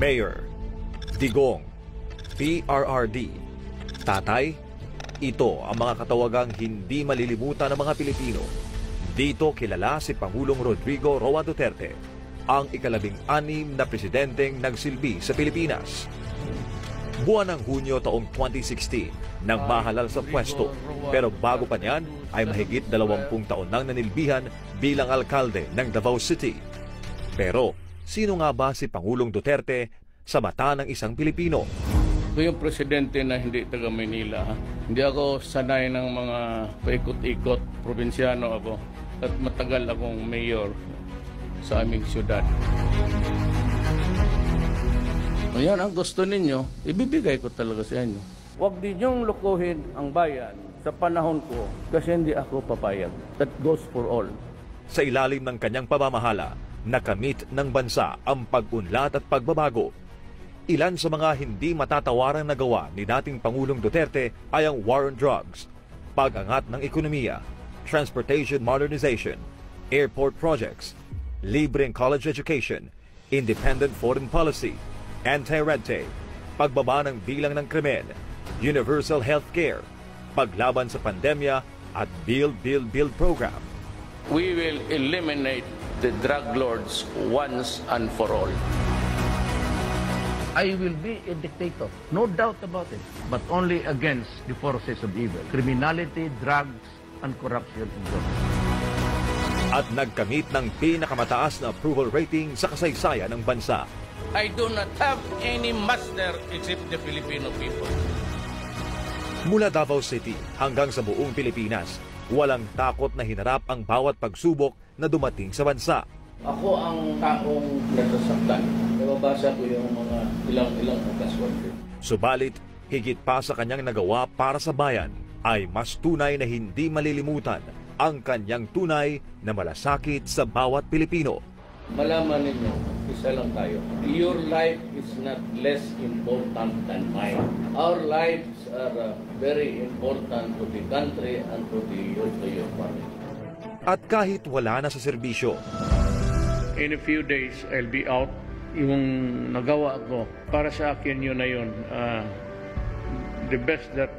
Mayor, Digong, PRRD, Tatay, ito ang mga katawagang hindi malilimutan ng mga Pilipino. Dito kilala si Pangulong Rodrigo Roa Duterte, ang ika-16 na presidenteng nagsilbi sa Pilipinas. Buwan ng Hunyo taong 2016 nang mahalal sa pwesto, pero bago pa niyan ay mahigit 20 taon nang nanilbihan bilang alkalde ng Davao City. Pero sino nga ba si Pangulong Duterte sa mata ng isang Pilipino? Ako yung presidente na hindi taga Maynila. Hindi ako sanay ng mga paikot-ikot. Probinsyano ako at matagal akong mayor sa aming syudad. Ayan, ang gusto ninyo, ibibigay ko talaga sa inyo. Huwag ninyong lukuhin ang bayan sa panahon ko kasi hindi ako papayag. That goes for all. Sa ilalim ng kanyang pamamahala, nakamit ng bansa ang pag-unlad at pagbabago. Ilan sa mga hindi matatawarang nagawa ni dating Pangulong Duterte ay ang war on drugs, pag-angat ng ekonomiya, transportation modernization, airport projects, libreng college education, independent foreign policy, anti-red tape, pagbaba ng bilang ng krimen, universal health care, paglaban sa pandemya at Build program. We will eliminate the drug lords once and for all. I will be a dictator, no doubt about it, but only against the forces of evil, criminality, drugs, and corruption in government. At nagkamit ng pinakamataas na approval rating sa kasaysayan ng bansa. I do not have any master except the Filipino people. Mula Davao City hanggang sa buong Pilipinas, walang takot na hinarap ang bawat pagsubok na dumating sa bansa. Ako ang taong nasasaktan. Nababasa ko yung mga ilang okasyon. Subalit, higit pa sa kanyang nagawa para sa bayan, ay mas tunay na hindi malilimutan ang kanyang tunay na malasakit sa bawat Pilipino. Malaman ninyo, isa lang tayo. Your life is not less important than mine. Our lives are very important to the country and to your family. At kahit wala na sa serbisyo, in a few days, I'll be out. Yung nagawa ko, para sa akin yun na yun. The best that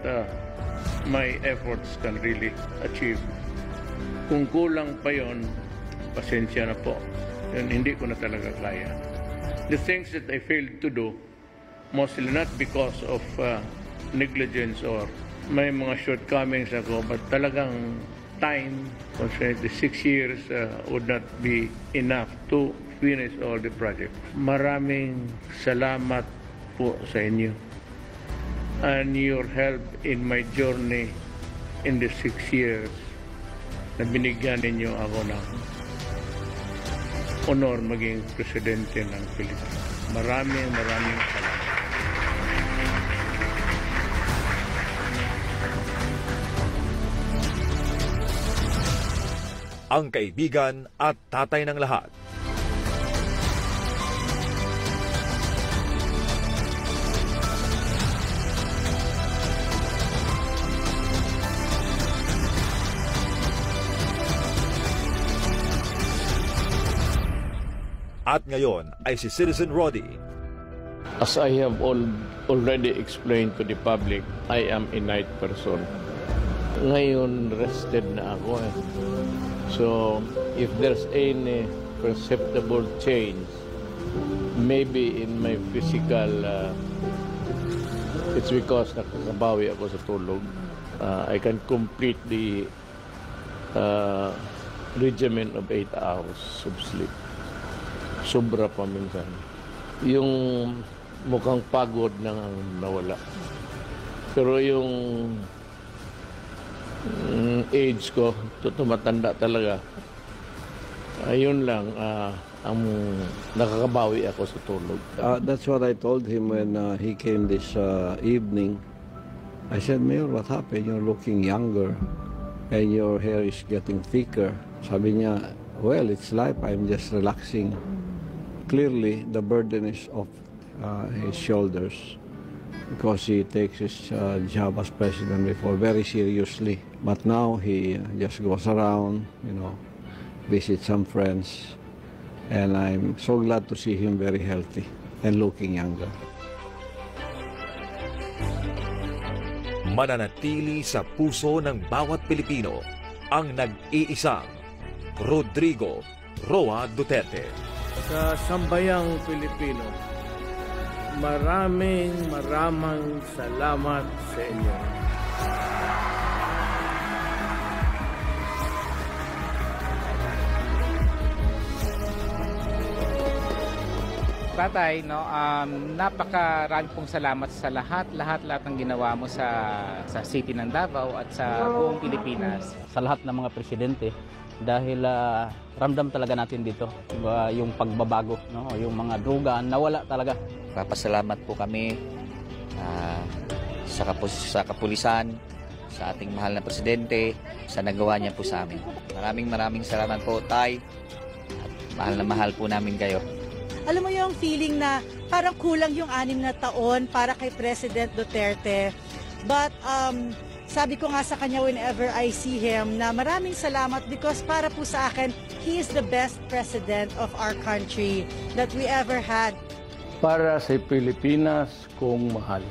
my efforts can really achieve. Kung kulang pa yun, pasensya na po. Yun, hindi ko na talaga kaya. The things that I failed to do, mostly not because of negligence or may mga shortcomings ako, but talagang time, the 6 years would not be enough to finish all the projects. Maraming salamat po sa inyo and your help in my journey in the 6 years na binigyan ninyo ako ng honor maging presidente ng Pilipinas. Maraming salamat. Ang kaibigan at tatay ng lahat. At ngayon ay si Citizen Roddy. As I have already explained to the public, I am a night person. Ngayon, rested na ako eh. So, if there's any perceptible change, maybe in my physical, it's because nakakabawi ako sa tulog. I can complete the regimen of 8 hours of sleep. Sobra pa minsan. Yung mukhang pagod na nawala. Pero yung age ko, tumatanda talaga. Ayun lang, ang nakakabawi ako sa tulog. That's what I told him when he came this evening. I said, Mayor, what happened? You're looking younger and your hair is getting thicker. Sabi niya, well, it's life. I'm just relaxing. Clearly, the burden is off his shoulders because he takes his job as president before very seriously. But now he just goes around, visits some friends, and I'm so glad to see him very healthy. and looking younger. Mananatili sa puso ng bawat Pilipino ang nag-iisang Rodrigo Roa Duterte. Sa sambayang Pilipino, maraming salamat sa inyo. Tatay, no, napakarami pong salamat sa lahat ng ginawa mo sa city ng Davao at sa buong Pilipinas. Sa lahat ng mga presidente dahil ramdam talaga natin dito yung pagbabago, no, yung mga droga nawala talaga. Papasalamat po kami sa kapulisan, sa ating mahal na presidente, sa nagawa niya po sa amin. Maraming salamat po, Tay. At mahal po namin kayo. Alam mo yung feeling na parang kulang yung 6 na taon para kay President Duterte. But sabi ko nga sa kanya whenever I see him na maraming salamat because para po sa akin, he is the best president of our country that we ever had. Para sa Pilipinas kong mahal.